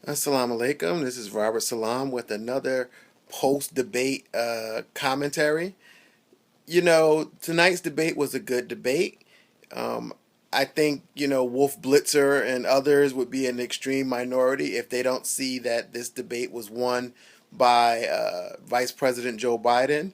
Assalamu alaikum. This is Robert Salam with another post debate commentary. Tonight's debate was a good debate. Um, I think, Wolf Blitzer and others would be an extreme minority if they don't see that this debate was won by Vice President Joe Biden.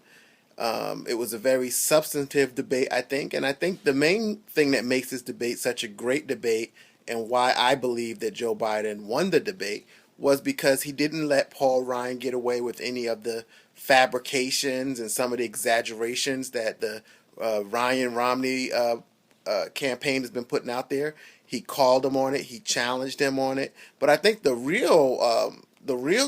It was a very substantive debate, I think, and I think the main thing that makes this debate such a great debate and why I believe that Joe Biden won the debate was because he didn't let Paul Ryan get away with any of the fabrications and some of the exaggerations that the Ryan Romney campaign has been putting out there. He called him on it. He challenged him on it. But I think the real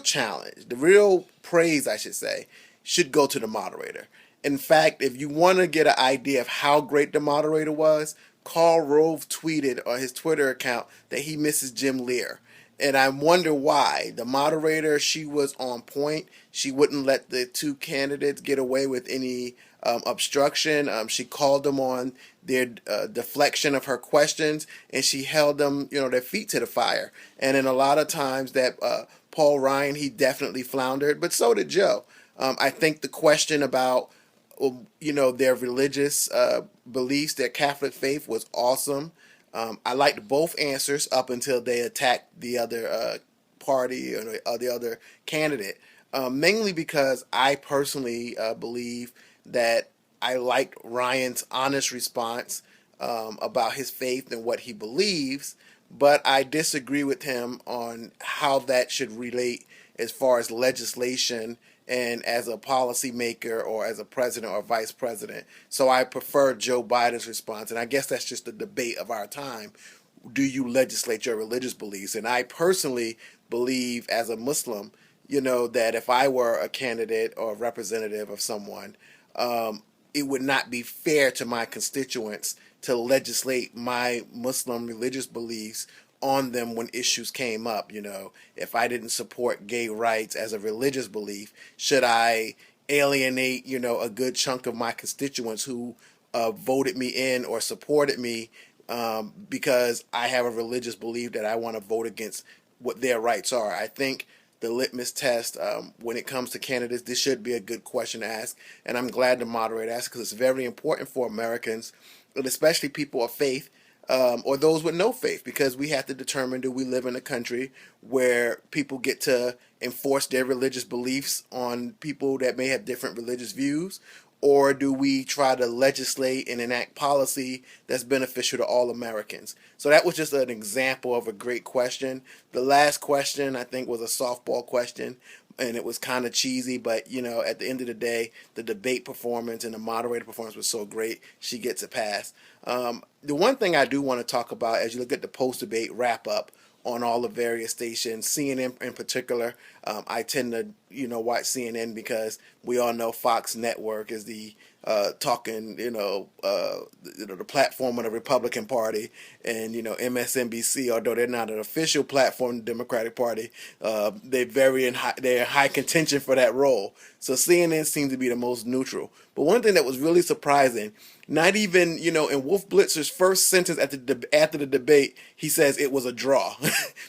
challenge, the real praise, I should say, should go to the moderator. In fact, if you want to get an idea of how great the moderator was, Karl Rove tweeted on his Twitter account that he misses Jim Lear. And I wonder why. The moderator, she was on point. She wouldn't let the two candidates get away with any obstruction. She called them on their deflection of her questions, and she held them, their feet to the fire. And in a lot of times that Paul Ryan, he definitely floundered, but so did Joe. I think the question about their religious beliefs, their Catholic faith was awesome. I liked both answers up until they attacked the other party or the other candidate. Mainly because I personally believe that I liked Ryan's honest response about his faith and what he believes, but I disagree with him on how that should relate as far as legislation and as a policymaker or as a president or vice president. So I prefer Joe Biden's response, and I guess that's just the debate of our time. Do you legislate your religious beliefs? And I personally believe, as a Muslim, that if I were a candidate or a representative of someone, it would not be fair to my constituents to legislate my Muslim religious beliefs on them when issues came up. If I didn't support gay rights as a religious belief, should I alienate, a good chunk of my constituents who voted me in or supported me because I have a religious belief that I want to vote against what their rights are? I think the litmus test when it comes to candidates, this should be a good question to ask. And I'm glad the moderator asked because it's very important for Americans, and especially people of faith, or those with no faith, because we have to determine, do we live in a country where people get to enforce their religious beliefs on people that may have different religious views, or do we try to legislate and enact policy that's beneficial to all Americans? So that was just an example of a great question. The last question, I think, was a softball question, and it was kind of cheesy, but at the end of the day, the debate performance and the moderator performance was so great, she gets a pass. The one thing I do want to talk about as you look at the post-debate wrap-up on all the various stations, CNN in particular. I tend to, watch CNN because we all know Fox Network is the talking, the platform of the Republican Party, and MSNBC, although they're not an official platform of the Democratic Party, they're in high contention for that role. So CNN seems to be the most neutral. But one thing that was really surprising, not even, in Wolf Blitzer's first sentence after the debate, he says it was a draw.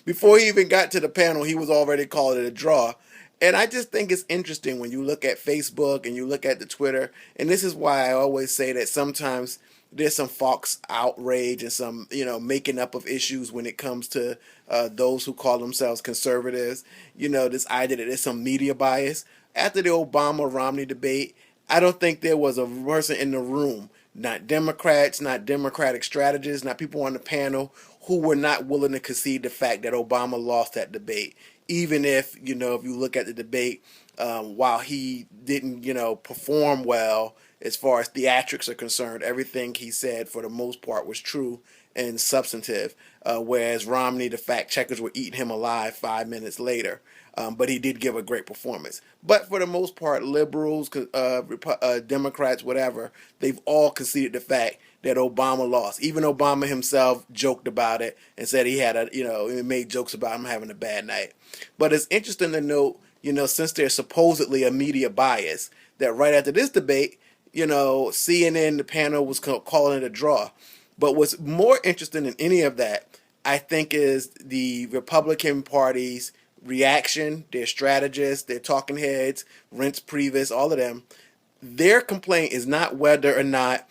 Before he even got to the panel, he was already calling it a draw. And I just think it's interesting when you look at Facebook and you look at the Twitter, and this is why I always say that sometimes there's some Fox outrage and some, making up of issues when it comes to those who call themselves conservatives. This idea that there's some media bias. After the Obama-Romney debate, I don't think there was a person in the room, not Democrats, not Democratic strategists, not people on the panel, who were not willing to concede the fact that Obama lost that debate. Even if, if you look at the debate, while he didn't, perform well as far as theatrics are concerned, everything he said for the most part was true and substantive. Whereas Romney, the fact checkers were eating him alive 5 minutes later. But he did give a great performance. But for the most part, liberals, Democrats, whatever, they've all conceded the fact that Obama lost. Even Obama himself joked about it and said he had he made jokes about him having a bad night. But it's interesting to note, since there's supposedly a media bias, that right after this debate, CNN, the panel was calling it a draw. But what's more interesting than any of that, I think, is the Republican Party's reaction, their strategists, their talking heads, Reince Priebus, all of them, their complaint is not whether or not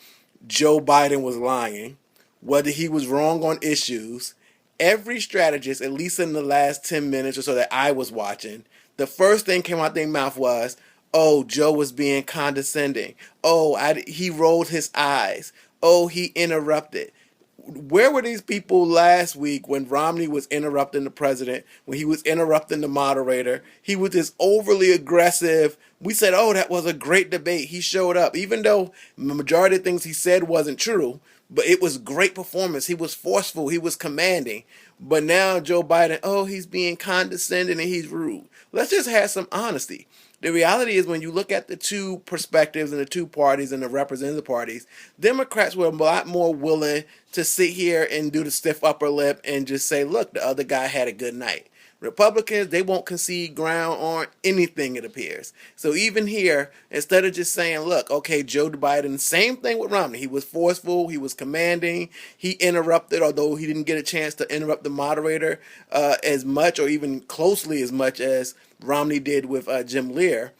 Joe Biden was lying, whether he was wrong on issues. Every strategist, at least in the last 10 minutes or so that I was watching, the first thing came out their mouth was, oh, Joe was being condescending. Oh, he rolled his eyes. Oh, he interrupted. Where were these people last week when Romney was interrupting the president, when he was interrupting the moderator? He was this overly aggressive. We said, oh, that was a great debate. He showed up, even though the majority of things he said wasn't true, but it was great performance. He was forceful. He was commanding. But now Joe Biden, oh, he's being condescending and he's rude. Let's just have some honesty. The reality is when you look at the two perspectives and the two parties and the representative parties, Democrats were a lot more willing to sit here and do the stiff upper lip and just say, look, the other guy had a good night. Republicans, they won't concede ground on anything, it appears. So even here, instead of just saying, look, okay, Joe Biden, same thing with Romney. He was forceful, he was commanding, he interrupted, although he didn't get a chance to interrupt the moderator as much or even closely as much as Romney did with Jim Lear.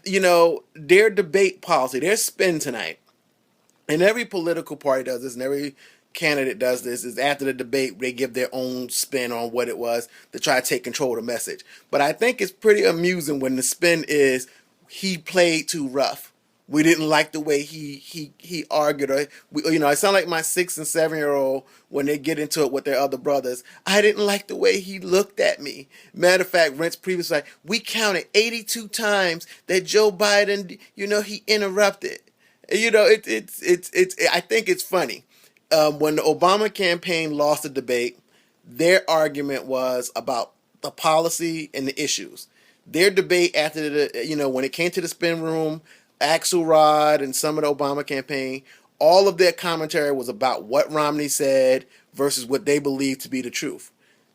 You know, their debate policy, their spin tonight, and every political party does this, and every candidate does this, is after the debate, they give their own spin on what it was to try to take control of the message. But I think it's pretty amusing when the spin is, he played too rough. We didn't like the way he argued. Or I sound like my 6 and 7-year-old when they get into it with their other brothers. I didn't like the way he looked at me. Matter of fact, Reince Priebus was like, we counted 82 times that Joe Biden, he interrupted. I think it's funny. When the Obama campaign lost the debate, their argument was about the policy and the issues. Their debate after when it came to the spin room, Axelrod and some of the Obama campaign, all of their commentary was about what Romney said versus what they believed to be the truth.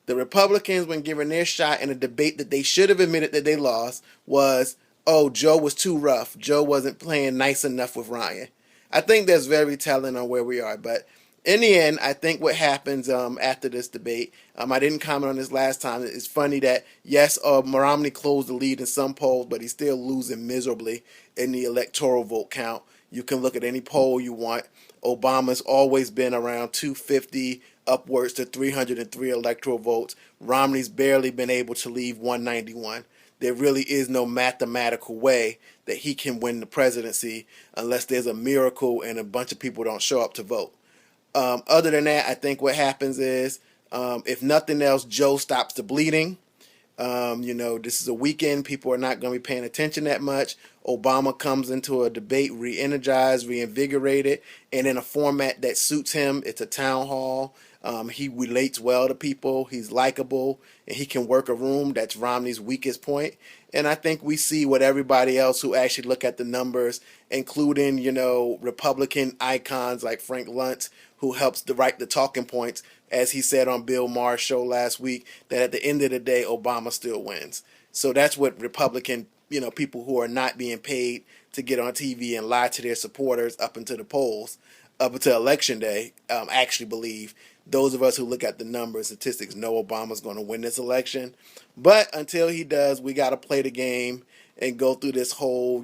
The Republicans, when given their shot in a debate that they should have admitted that they lost, was, oh, Joe was too rough. Joe wasn't playing nice enough with Ryan. I think that's very telling on where we are. But in the end, I think what happens after this debate, I didn't comment on this last time. It's funny that, yes, Romney closed the lead in some polls, but he's still losing miserably in the electoral vote count. You can look at any poll you want. Obama's always been around 250 upwards to 303 electoral votes. Romney's barely been able to leave 191. There really is no mathematical way that he can win the presidency unless there's a miracle and a bunch of people don't show up to vote. Other than that, I think what happens is, if nothing else, Joe stops the bleeding. This is a weekend. People are not going to be paying attention that much. Obama comes into a debate re-energized, reinvigorated, and in a format that suits him. It's a town hall. He relates well to people. He's likable, and he can work a room. That's Romney's weakest point. And I think we see what everybody else who actually look at the numbers, including, Republican icons like Frank Luntz, who helps to write the talking points, as he said on Bill Maher's show last week, that at the end of the day, Obama still wins. So that's what Republican, people who are not being paid to get on TV and lie to their supporters up into the polls, up until Election Day, actually believe. Those of us who look at the numbers, statistics, know Obama's going to win this election. But until he does, we got to play the game and go through this whole,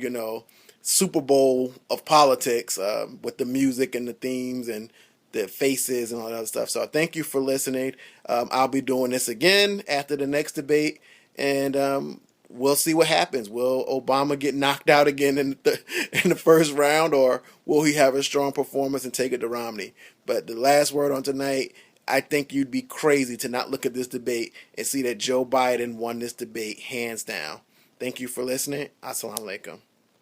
Super Bowl of politics with the music and the themes and the faces and all that other stuff. So thank you for listening. I'll be doing this again after the next debate, and we'll see what happens. Will Obama get knocked out again in the first round, or will he have a strong performance and take it to Romney? But the last word on tonight, I think you'd be crazy to not look at this debate and see that Joe Biden won this debate hands down. Thank you for listening. Assalamu alaikum.